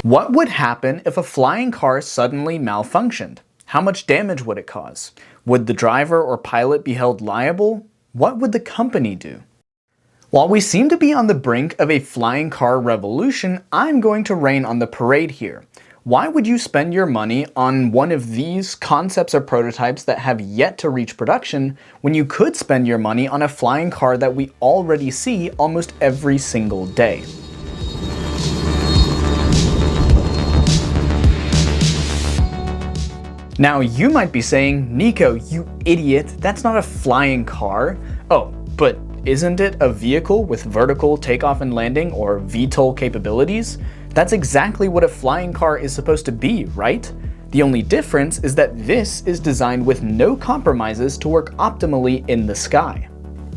What would happen if a flying car suddenly malfunctioned? How much damage would it cause? Would the driver or pilot be held liable? What would the company do? While we seem to be on the brink of a flying car revolution, I'm going to rain on the parade here. Why would you spend your money on one of these concepts or prototypes that have yet to reach production when you could spend your money on a flying car that we already see almost every single day? Now you might be saying, Nico, you idiot, that's not a flying car. Oh, but isn't it a vehicle with vertical takeoff and landing, or VTOL capabilities? That's exactly what a flying car is supposed to be, right? The only difference is that this is designed with no compromises to work optimally in the sky.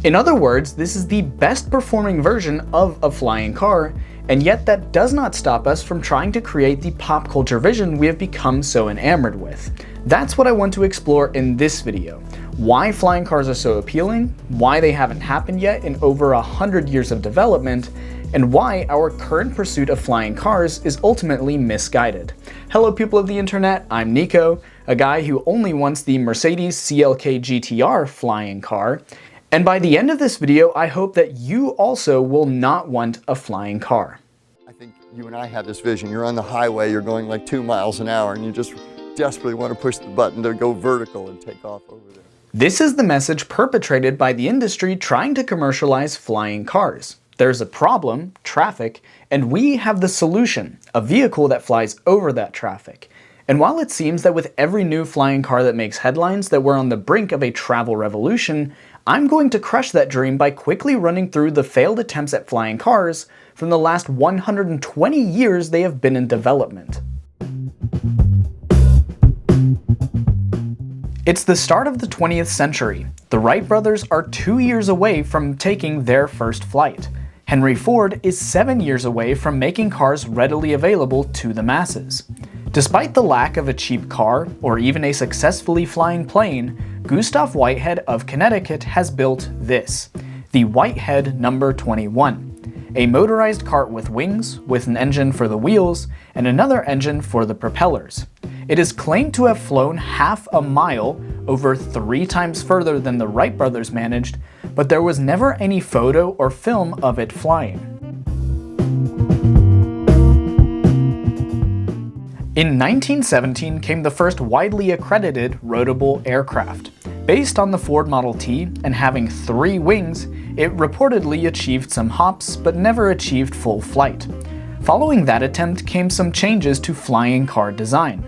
In other words, this is the best performing version of a flying car, and yet that does not stop us from trying to create the pop culture vision we have become so enamored with. That's what I want to explore in this video. Why flying cars are so appealing, why they haven't happened yet in over 100 years of development, and why our current pursuit of flying cars is ultimately misguided. Hello people of the internet, I'm Nico, a guy who only wants the Mercedes CLK GTR flying car, and by the end of this video, I hope that you also will not want a flying car. I think you and I have this vision. You're on the highway, you're going like 2 miles an hour, and you just desperately want to push the button to go vertical and take off over there. This is the message perpetrated by the industry trying to commercialize flying cars. There's a problem, traffic, and we have the solution, a vehicle that flies over that traffic. And while it seems that with every new flying car that makes headlines that we're on the brink of a travel revolution, I'm going to crush that dream by quickly running through the failed attempts at flying cars from the last 120 years they have been in development. It's the start of the 20th century. The Wright brothers are 2 years away from taking their first flight. Henry Ford is 7 years away from making cars readily available to the masses. Despite the lack of a cheap car, or even a successfully flying plane, Gustav Whitehead of Connecticut has built this, the Whitehead No. 21, a motorized cart with wings, with an engine for the wheels, and another engine for the propellers. It is claimed to have flown half a mile, over 3 times further than the Wright brothers managed, but there was never any photo or film of it flying. In 1917 came the first widely accredited roadable aircraft. Based on the Ford Model T and having 3 wings, it reportedly achieved some hops but never achieved full flight. Following that attempt came some changes to flying car design.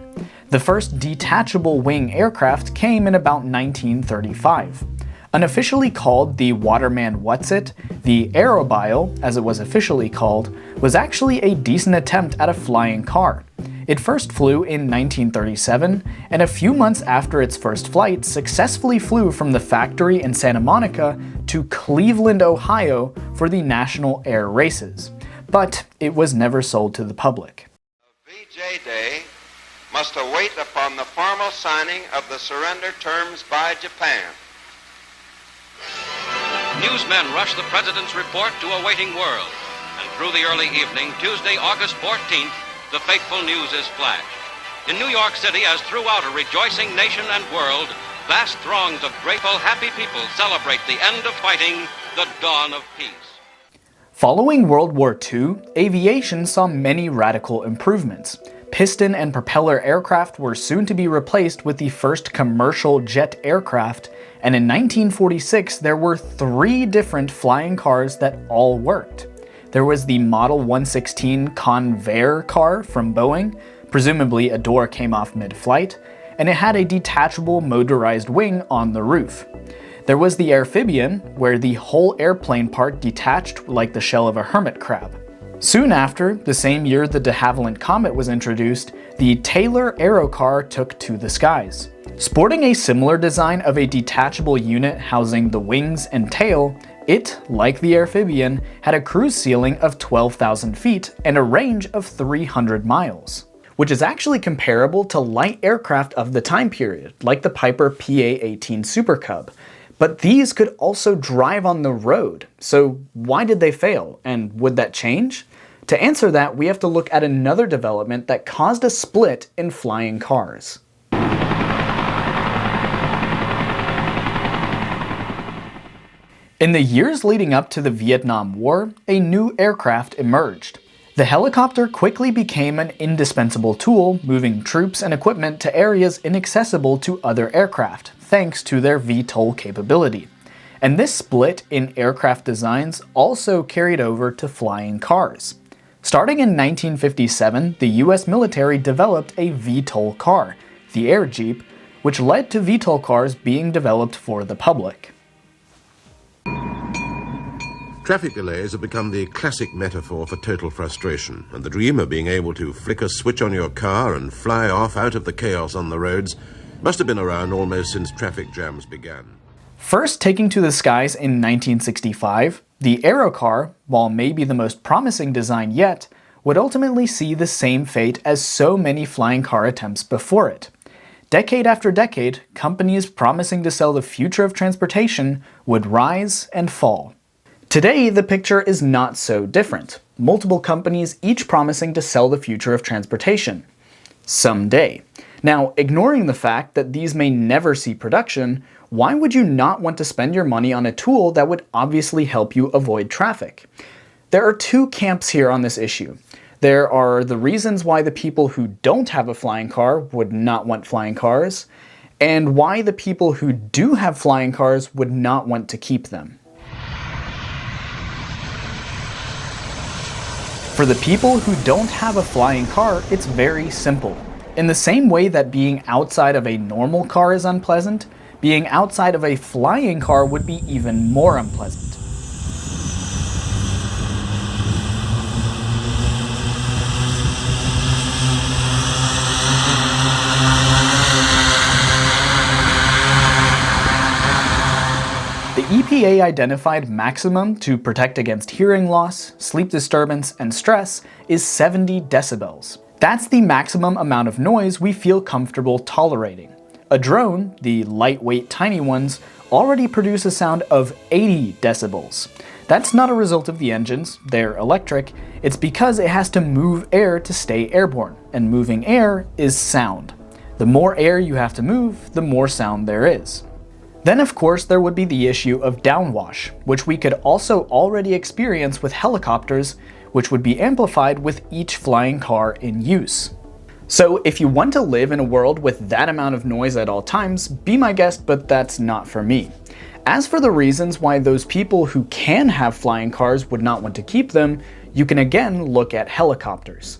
The first detachable wing aircraft came in about 1935. Unofficially called the Waterman Whatsit, the Aerobile, as it was officially called, was actually a decent attempt at a flying car. It first flew in 1937, and a few months after its first flight, successfully flew from the factory in Santa Monica to Cleveland, Ohio for the National Air Races. But it was never sold to the public. VJ Day must await upon the formal signing of the surrender terms by Japan. Newsmen rush the president's report to a waiting world, and through the early evening, Tuesday, August 14th, the fateful news is flashed. In New York City, as throughout a rejoicing nation and world, vast throngs of grateful, happy people celebrate the end of fighting, the dawn of peace. Following World War II, aviation saw many radical improvements. Piston and propeller aircraft were soon to be replaced with the first commercial jet aircraft, and in 1946 there were 3 different flying cars that all worked. There was the Model 116 Convair car from Boeing, presumably a door came off mid-flight, and it had a detachable motorized wing on the roof. There was the Amphibian, where the whole airplane part detached like the shell of a hermit crab. Soon after, the same year the de Havilland Comet was introduced, the Taylor Aerocar took to the skies. Sporting a similar design of a detachable unit housing the wings and tail, it, like the Amphibian, had a cruise ceiling of 12,000 feet and a range of 300 miles, which is actually comparable to light aircraft of the time period, like the Piper PA-18 Super Cub. But these could also drive on the road, so why did they fail, and would that change? To answer that, we have to look at another development that caused a split in flying cars. In the years leading up to the Vietnam War, a new aircraft emerged. The helicopter quickly became an indispensable tool, moving troops and equipment to areas inaccessible to other aircraft, thanks to their VTOL capability. And this split in aircraft designs also carried over to flying cars. Starting in 1957, the US military developed a VTOL car, the Air Jeep, which led to VTOL cars being developed for the public. Traffic delays have become the classic metaphor for total frustration, and the dream of being able to flick a switch on your car and fly off out of the chaos on the roads must have been around almost since traffic jams began. First taking to the skies in 1965, the Aerocar, while maybe the most promising design yet, would ultimately see the same fate as so many flying car attempts before it. Decade after decade, companies promising to sell the future of transportation would rise and fall. Today, the picture is not so different. Multiple companies each promising to sell the future of transportation. Someday. Now, ignoring the fact that these may never see production, why would you not want to spend your money on a tool that would obviously help you avoid traffic? There are two camps here on this issue. There are the reasons why the people who don't have a flying car would not want flying cars, and why the people who do have flying cars would not want to keep them. For the people who don't have a flying car, it's very simple. In the same way that being outside of a normal car is unpleasant, being outside of a flying car would be even more unpleasant. The EPA identified maximum to protect against hearing loss, sleep disturbance, and stress is 70 decibels. That's the maximum amount of noise we feel comfortable tolerating. A drone, the lightweight tiny ones, already produce a sound of 80 decibels. That's not a result of the engines, they're electric, it's because it has to move air to stay airborne, and moving air is sound. The more air you have to move, the more sound there is. Then of course there would be the issue of downwash, which we could also already experience with helicopters, which would be amplified with each flying car in use. So if you want to live in a world with that amount of noise at all times, be my guest, but that's not for me. As for the reasons why those people who can have flying cars would not want to keep them, you can again look at helicopters.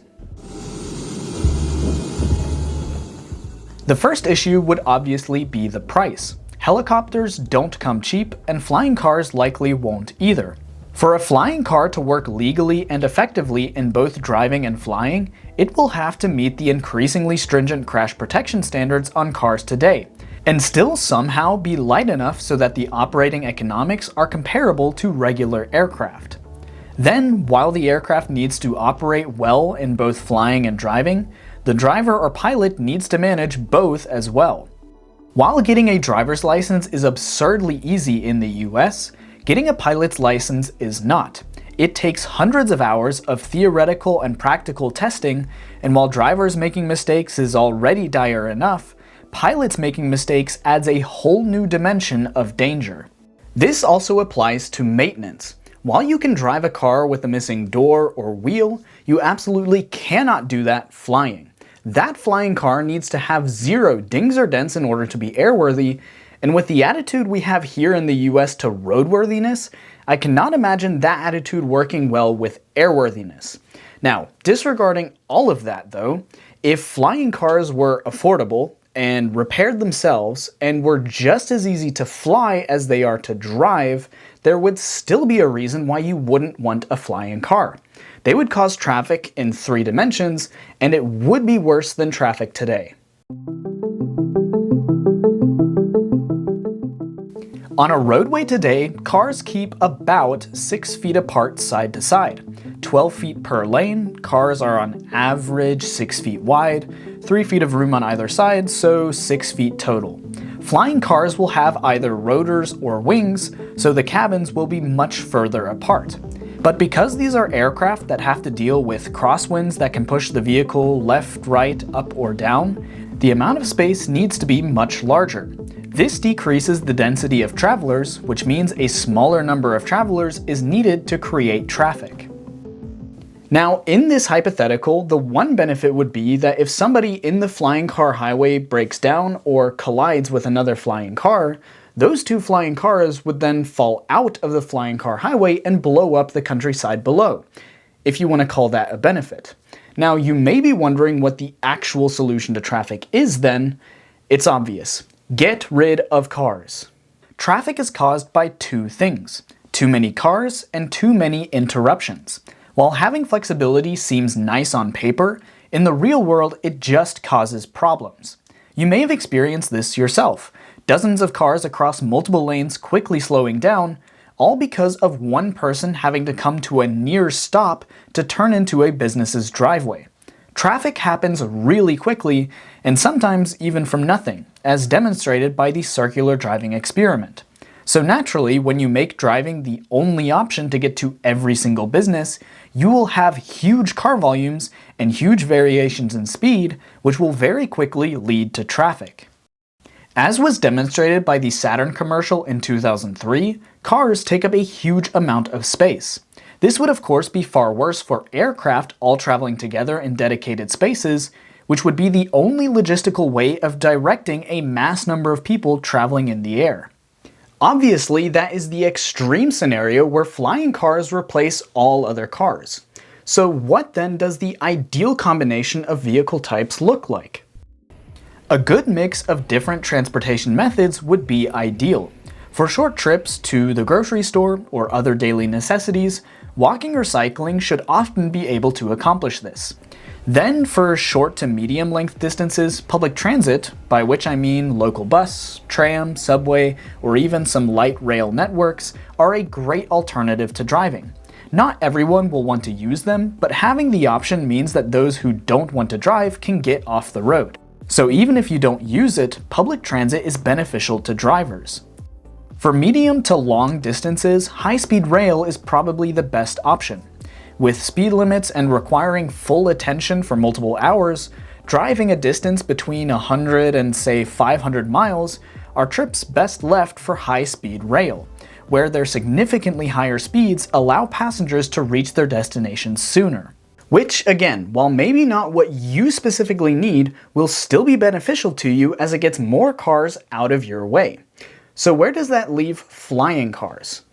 The first issue would obviously be the price. Helicopters don't come cheap, and flying cars likely won't either. For a flying car to work legally and effectively in both driving and flying, it will have to meet the increasingly stringent crash protection standards on cars today, and still somehow be light enough so that the operating economics are comparable to regular aircraft. Then, while the aircraft needs to operate well in both flying and driving, the driver or pilot needs to manage both as well. While getting a driver's license is absurdly easy in the US, getting a pilot's license is not. It takes hundreds of hours of theoretical and practical testing, and while drivers making mistakes is already dire enough, pilots making mistakes adds a whole new dimension of danger. This also applies to maintenance. While you can drive a car with a missing door or wheel, you absolutely cannot do that flying. That flying car needs to have 0 dings or dents in order to be airworthy, and with the attitude we have here in the US to roadworthiness, I cannot imagine that attitude working well with airworthiness. Now, disregarding all of that though, if flying cars were affordable and repaired themselves and were just as easy to fly as they are to drive, there would still be a reason why you wouldn't want a flying car. They would cause traffic in 3 dimensions, and it would be worse than traffic today. On a roadway today, cars keep about 6 feet apart side to side. 12 feet per lane, cars are on average 6 feet wide, 3 feet of room on either side, so 6 feet total. Flying cars will have either rotors or wings, so the cabins will be much further apart. But because these are aircraft that have to deal with crosswinds that can push the vehicle left, right, up, or down, the amount of space needs to be much larger. This decreases the density of travelers, which means a smaller number of travelers is needed to create traffic. Now, in this hypothetical, the one benefit would be that if somebody in the flying car highway breaks down or collides with another flying car, those two flying cars would then fall out of the flying car highway and blow up the countryside below, if you want to call that a benefit. Now, you may be wondering what the actual solution to traffic is then. It's obvious. Get rid of cars. Traffic is caused by two things: too many cars and too many interruptions. While having flexibility seems nice on paper, in the real world it just causes problems. You may have experienced this yourself. Dozens of cars across multiple lanes quickly slowing down, all because of one person having to come to a near stop to turn into a business's driveway. Traffic happens really quickly, and sometimes even from nothing, as demonstrated by the circular driving experiment. So naturally, when you make driving the only option to get to every single business, you will have huge car volumes and huge variations in speed, which will very quickly lead to traffic. As was demonstrated by the Saturn commercial in 2003, cars take up a huge amount of space. This would of course be far worse for aircraft all traveling together in dedicated spaces, which would be the only logistical way of directing a mass number of people traveling in the air. Obviously, that is the extreme scenario where flying cars replace all other cars. So what then does the ideal combination of vehicle types look like? A good mix of different transportation methods would be ideal. For short trips to the grocery store or other daily necessities, walking or cycling should often be able to accomplish this. Then for short to medium length distances, public transit, by which I mean local bus, tram, subway, or even some light rail networks, are a great alternative to driving. Not everyone will want to use them, but having the option means that those who don't want to drive can get off the road. So even if you don't use it, public transit is beneficial to drivers. For medium to long distances, high-speed rail is probably the best option. With speed limits and requiring full attention for multiple hours, driving a distance between 100 and say 500 miles are trips best left for high-speed rail, where their significantly higher speeds allow passengers to reach their destinations sooner. Which, again, while maybe not what you specifically need, will still be beneficial to you as it gets more cars out of your way. So where does that leave flying cars?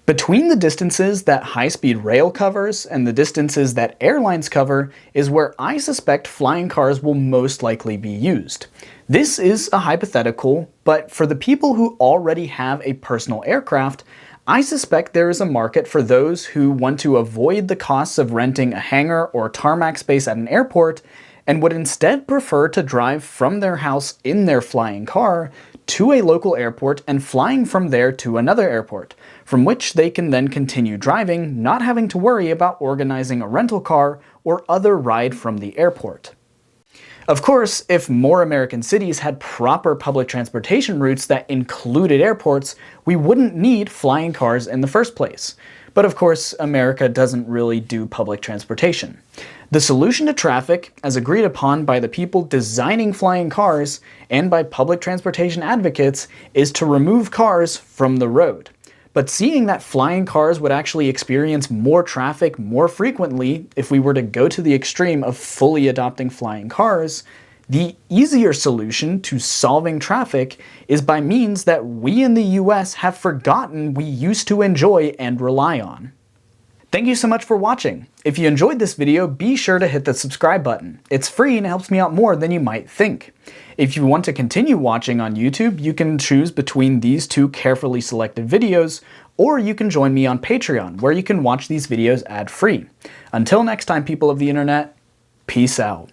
Between the distances that high-speed rail covers and the distances that airlines cover is where I suspect flying cars will most likely be used. This is a hypothetical, but for the people who already have a personal aircraft, I suspect there is a market for those who want to avoid the costs of renting a hangar or tarmac space at an airport and would instead prefer to drive from their house in their flying car to a local airport and flying from there to another airport, from which they can then continue driving, not having to worry about organizing a rental car or other ride from the airport. Of course, if more American cities had proper public transportation routes that included airports, we wouldn't need flying cars in the first place. But of course, America doesn't really do public transportation. The solution to traffic, as agreed upon by the people designing flying cars and by public transportation advocates, is to remove cars from the road. But seeing that flying cars would actually experience more traffic more frequently if we were to go to the extreme of fully adopting flying cars, the easier solution to solving traffic is by means that we in the US have forgotten we used to enjoy and rely on. Thank you so much for watching. If you enjoyed this video, be sure to hit the subscribe button. It's free and helps me out more than you might think. If you want to continue watching on YouTube, you can choose between these two carefully selected videos, or you can join me on Patreon, where you can watch these videos ad-free. Until next time, people of the internet, peace out.